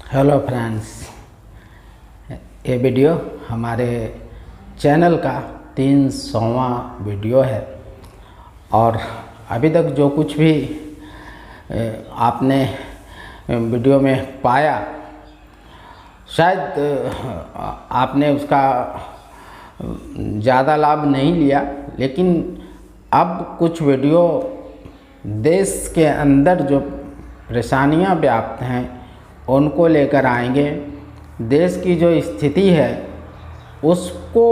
Hello friends, ये video हमारे channel का 300वां वीडियो है और अभी तक जो कुछ भी आपने वीडियो में पाया शायद आपने उसका ज़्यादा लाभ नहीं लिया, लेकिन अब कुछ वीडियो देश के अंदर जो परेशानियां व्याप्त हैं उनको लेकर आएंगे। देश की जो स्थिति है उसको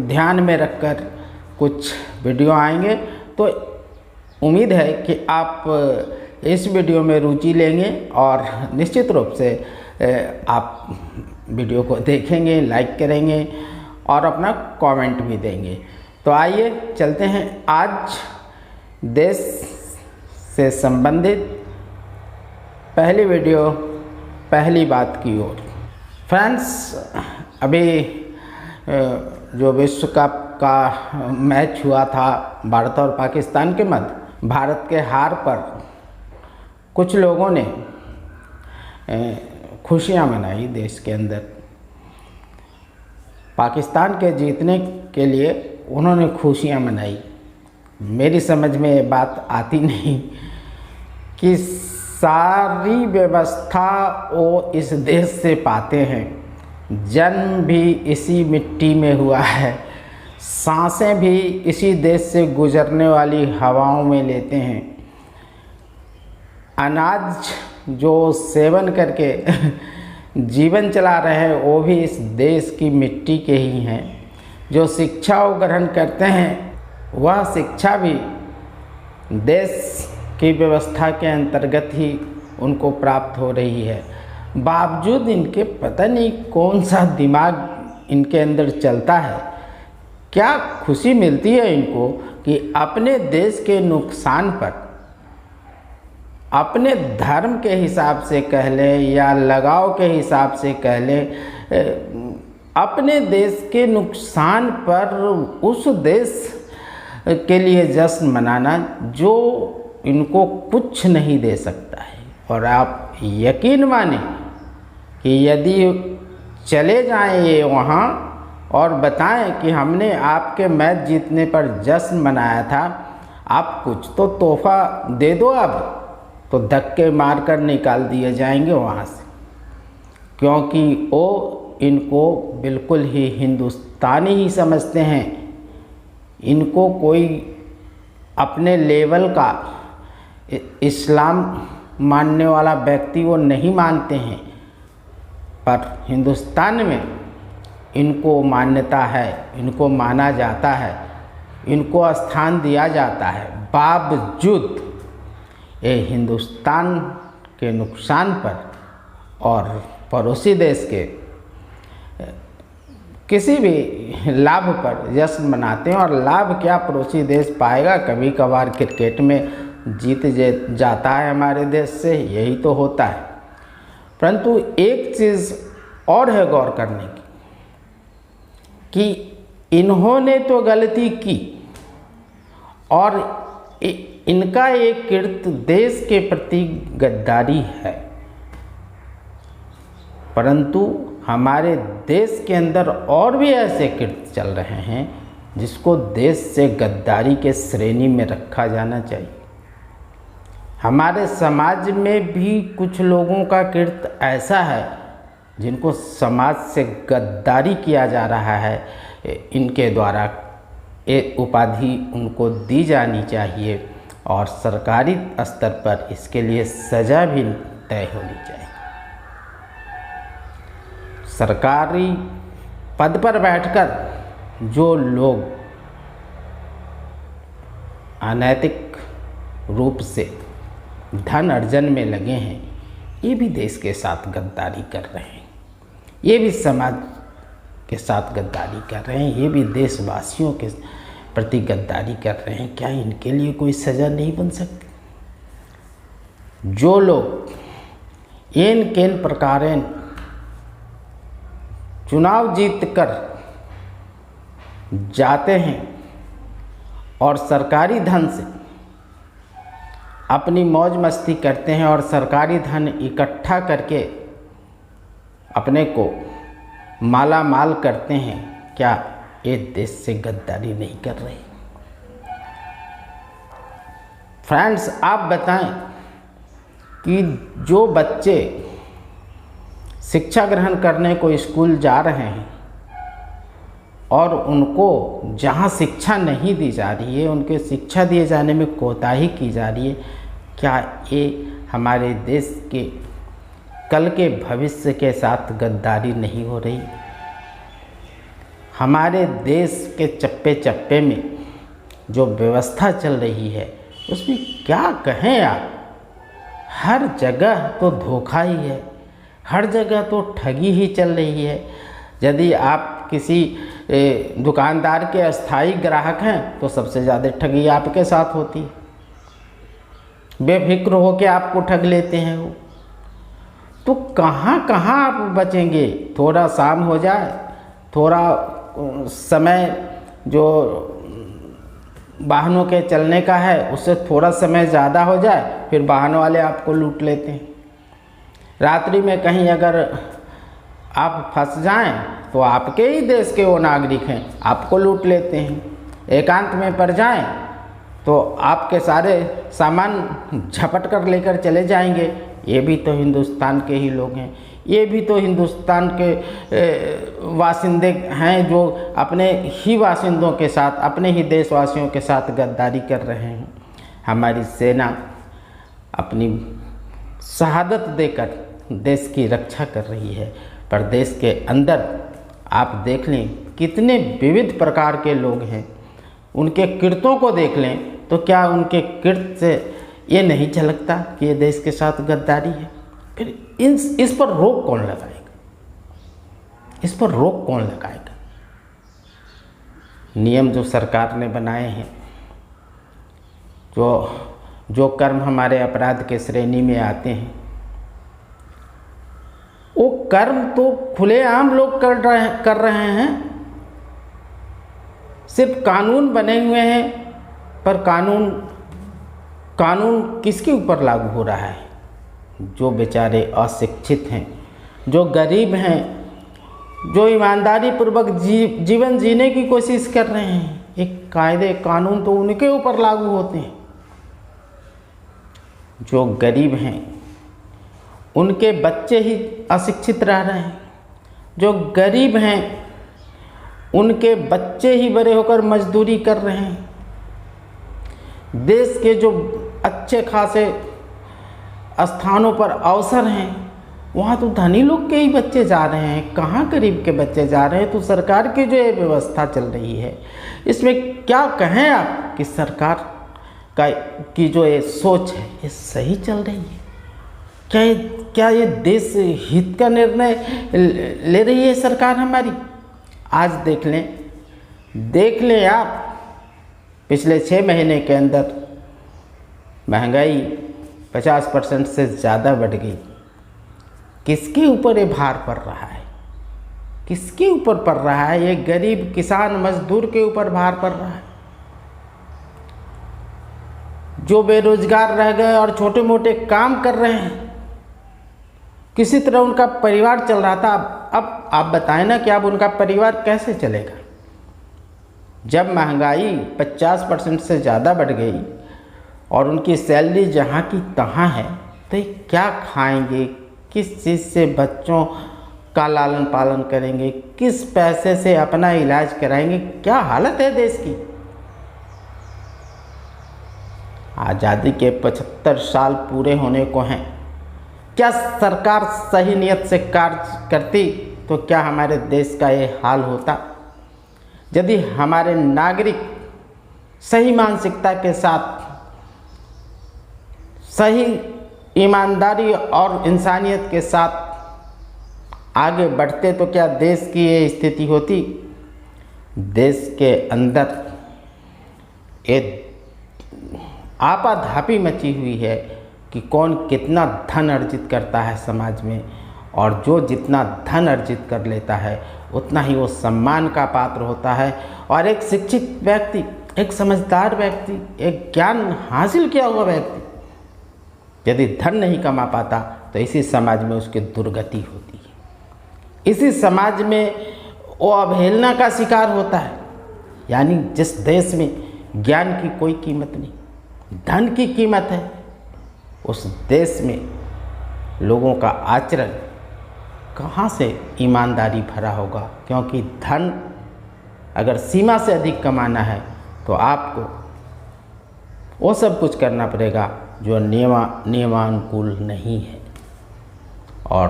ध्यान में रखकर कुछ वीडियो आएंगे, तो उम्मीद है कि आप इस वीडियो में रुचि लेंगे और निश्चित रूप से आप वीडियो को देखेंगे, लाइक करेंगे और अपना कमेंट भी देंगे। तो आइए चलते हैं आज देश से संबंधित पहली वीडियो, पहली बात की ओर। फ्रेंड्स, अभी जो विश्व कप का मैच हुआ था भारत और पाकिस्तान के मध्य, भारत के हार पर कुछ लोगों ने खुशियां मनाई देश के अंदर। पाकिस्तान के जीतने के लिए उन्होंने खुशियां मनाई। मेरी समझ में ये बात आती नहीं कि सारी व्यवस्था वो इस देश से पाते हैं, जन्म भी इसी मिट्टी में हुआ है, सांसें भी इसी देश से गुजरने वाली हवाओं में लेते हैं, अनाज जो सेवन करके जीवन चला रहे हैं वो भी इस देश की मिट्टी के ही हैं, जो शिक्षा वो ग्रहण करते हैं वह शिक्षा भी देश की व्यवस्था के अंतर्गत ही उनको प्राप्त हो रही है। बावजूद इनके पता नहीं कौन सा दिमाग इनके अंदर चलता है, क्या खुशी मिलती है इनको कि अपने देश के नुकसान पर, अपने धर्म के हिसाब से कह लें या लगाव के हिसाब से कह लें, अपने देश के नुकसान पर उस देश के लिए जश्न मनाना जो इनको कुछ नहीं दे सकता है। और आप यकीन माने कि यदि चले जाएं ये वहाँ और बताएं कि हमने आपके मैच जीतने पर जश्न मनाया था, आप कुछ तो तोहफा दे दो, अब तो धक्के मारकर निकाल दिए जाएंगे वहाँ से, क्योंकि वो इनको बिल्कुल ही हिंदुस्तानी ही समझते हैं। इनको कोई अपने लेवल का इस्लाम मानने वाला व्यक्ति वो नहीं मानते हैं, पर हिंदुस्तान में इनको मान्यता है, इनको माना जाता है, इनको स्थान दिया जाता है। बावजूद ये हिंदुस्तान के नुकसान पर और पड़ोसी देश के किसी भी लाभ पर जश्न मनाते हैं। और लाभ क्या पड़ोसी देश पाएगा, कभी कभार क्रिकेट में जीत जाता है हमारे देश से, यही तो होता है। परंतु एक चीज़ और है गौर करने की कि इन्होंने तो गलती की और इनका एक कृत्य देश के प्रति गद्दारी है, परंतु हमारे देश के अंदर और भी ऐसे कृत्य चल रहे हैं जिसको देश से गद्दारी के श्रेणी में रखा जाना चाहिए। हमारे समाज में भी कुछ लोगों का कृत्य ऐसा है जिनको समाज से गद्दारी किया जा रहा है। इनके द्वारा एक उपाधि उनको दी जानी चाहिए और सरकारी स्तर पर इसके लिए सज़ा भी तय होनी चाहिए। सरकारी पद पर बैठकर जो लोग अनैतिक रूप से धन अर्जन में लगे हैं, ये भी देश के साथ गद्दारी कर रहे हैं, ये भी समाज के साथ गद्दारी कर रहे हैं, ये भी देशवासियों के प्रति गद्दारी कर रहे हैं। क्या इनके लिए कोई सज़ा नहीं बन सकती? जो लोग इन केन प्रकारेण चुनाव जीत कर जाते हैं और सरकारी धन से अपनी मौज मस्ती करते हैं और सरकारी धन इकट्ठा करके अपने को माला माल करते हैं, क्या ये देश से गद्दारी नहीं कर रहे? फ्रेंड्स, आप बताएं कि जो बच्चे शिक्षा ग्रहण करने को स्कूल जा रहे हैं और उनको जहाँ शिक्षा नहीं दी जा रही है, उनके शिक्षा दिए जाने में कोताही की जा रही है, क्या ये हमारे देश के कल के भविष्य के साथ गद्दारी नहीं हो रही? हमारे देश के चप्पे चप्पे में जो व्यवस्था चल रही है उसमें क्या कहें आप? हर जगह तो धोखा ही है, हर जगह तो ठगी ही चल रही है। यदि आप किसी दुकानदार के अस्थायी ग्राहक हैं तो सबसे ज़्यादा ठगी आपके साथ होती है, बेफिक्र होकर आपको ठग लेते हैं वो। तो कहाँ कहाँ आप बचेंगे? थोड़ा शाम हो जाए, थोड़ा समय जो वाहनों के चलने का है उससे थोड़ा समय ज़्यादा हो जाए, फिर वाहन वाले आपको लूट लेते हैं। रात्रि में कहीं अगर आप फंस जाएं तो आपके ही देश के वो नागरिक हैं, आपको लूट लेते हैं। एकांत में पड़ जाएं तो आपके सारे सामान झपट कर लेकर चले जाएंगे। ये भी तो हिंदुस्तान के ही लोग हैं, ये भी तो हिंदुस्तान के वासिंदे हैं जो अपने ही वासिंदों के साथ, अपने ही देशवासियों के साथ गद्दारी कर रहे हैं। हमारी सेना अपनी शहादत देकर देश की रक्षा कर रही है, पर देश के अंदर आप देख लें कितने विविध प्रकार के लोग हैं। उनके किरतों को देख लें तो क्या उनके किरत से ये नहीं झलकता कि ये देश के साथ गद्दारी है? फिर इस पर रोक कौन लगाएगा? इस पर रोक कौन लगाएगा? नियम जो सरकार ने बनाए हैं, जो कर्म हमारे अपराध के श्रेणी में आते हैं, वो कर्म तो खुलेआम लोग कर रहे हैं। सिर्फ कानून बने हुए हैं, पर कानून किसके ऊपर लागू हो रहा है? जो बेचारे अशिक्षित हैं, जो गरीब हैं, जो ईमानदारी पूर्वक जीवन जीने की कोशिश कर रहे हैं, एक कायदे कानून तो उनके ऊपर लागू होते हैं। जो गरीब हैं उनके बच्चे ही अशिक्षित रह रहे हैं, जो गरीब हैं उनके बच्चे ही बड़े होकर मजदूरी कर रहे हैं। देश के जो अच्छे खासे स्थानों पर अवसर हैं वहाँ तो धनी लोग के ही बच्चे जा रहे हैं, कहाँ गरीब के बच्चे जा रहे हैं? तो सरकार की जो ये व्यवस्था चल रही है इसमें क्या कहें आप कि सरकार की जो ये सोच है ये सही चल रही है? क्या ये देश हित का निर्णय ले रही है सरकार हमारी? आज देख लें आप, पिछले 6 महीने के अंदर महंगाई 50% से ज़्यादा बढ़ गई। किसके ऊपर ये भार पड़ रहा है? किसके ऊपर पड़ रहा है? ये गरीब किसान मजदूर के ऊपर भार पड़ रहा है। जो बेरोजगार रह गए और छोटे मोटे काम कर रहे हैं, किसी तरह उनका परिवार चल रहा था। अब आप बताएं ना कि अब उनका परिवार कैसे चलेगा? जब महंगाई 50% से ज़्यादा बढ़ गई और उनकी सैलरी जहाँ की तहाँ है, तो ये क्या खाएंगे? किस चीज़ से बच्चों का लालन पालन करेंगे? किस पैसे से अपना इलाज कराएंगे? क्या हालत है देश की? आज़ादी के 75 साल पूरे होने को हैं। क्या सरकार सही नियत से कार्य करती तो क्या हमारे देश का ये हाल होता? यदि हमारे नागरिक सही मानसिकता के साथ, सही ईमानदारी और इंसानियत के साथ आगे बढ़ते तो क्या देश की ये स्थिति होती? देश के अंदर एक आपाधापी मची हुई है कि कौन कितना धन अर्जित करता है समाज में, और जो जितना धन अर्जित कर लेता है उतना ही वो सम्मान का पात्र होता है। और एक शिक्षित व्यक्ति, एक समझदार व्यक्ति, एक ज्ञान हासिल किया हुआ व्यक्ति यदि धन नहीं कमा पाता तो इसी समाज में उसकी दुर्गति होती है। इसी समाज में वो अवहेलना का शिकार होता है। यानी जिस देश में ज्ञान की कोई कीमत नहीं, धन की कीमत है, उस देश में लोगों का आचरण कहाँ से ईमानदारी भरा होगा। क्योंकि धन अगर सीमा से अधिक कमाना है तो आपको वो सब कुछ करना पड़ेगा जो नियमानुकूल नहीं है। और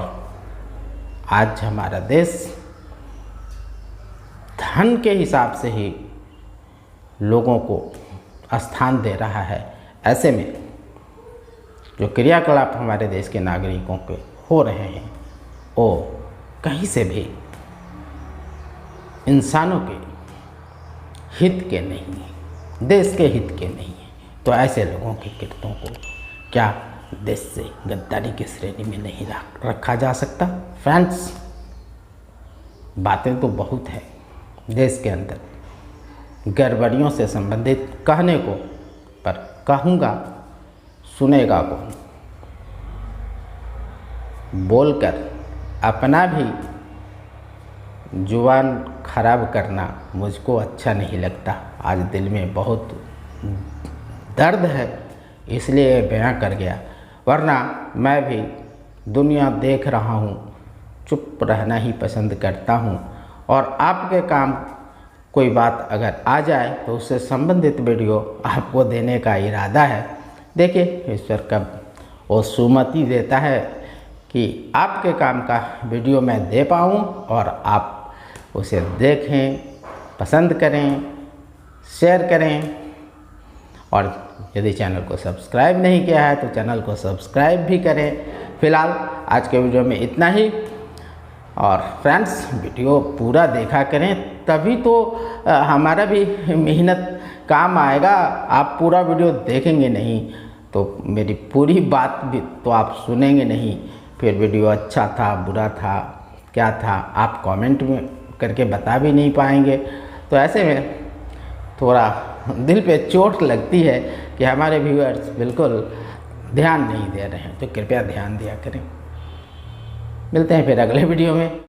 आज हमारा देश धन के हिसाब से ही लोगों को स्थान दे रहा है। ऐसे में जो क्रियाकलाप हमारे देश के नागरिकों के हो रहे हैं वो कहीं से भी इंसानों के हित के नहीं है, देश के हित के नहीं है। तो ऐसे लोगों के कृत्यों को क्या देश से गद्दारी की श्रेणी में नहीं रखा जा सकता। फ्रेंड्स, बातें तो बहुत हैं देश के अंदर गड़बड़ियों से संबंधित कहने को, पर कहूँगा सुनेगा कौन। बोलकर अपना भी जुबान खराब करना मुझको अच्छा नहीं लगता। आज दिल में बहुत दर्द है इसलिए बयां कर गया, वरना मैं भी दुनिया देख रहा हूँ, चुप रहना ही पसंद करता हूँ। और आपके काम कोई बात अगर आ जाए तो उससे संबंधित वीडियो आपको देने का इरादा है। देखिए ईश्वर कब वो सुमति देता है कि आपके काम का वीडियो मैं दे पाऊँ और आप उसे देखें, पसंद करें, शेयर करें। और यदि चैनल को सब्सक्राइब नहीं किया है तो चैनल को सब्सक्राइब भी करें। फिलहाल आज के वीडियो में इतना ही। और फ्रेंड्स, वीडियो पूरा देखा करें, तभी तो हमारा भी मेहनत काम आएगा। आप पूरा वीडियो देखेंगे नहीं तो मेरी पूरी बात भी तो आप सुनेंगे नहीं। फिर वीडियो अच्छा था, बुरा था, क्या था, आप कमेंट में करके बता भी नहीं पाएंगे। तो ऐसे में थोड़ा दिल पे चोट लगती है कि हमारे व्यूअर्स बिल्कुल ध्यान नहीं दे रहे हैं। तो कृपया ध्यान दिया करें। मिलते हैं फिर अगले वीडियो में।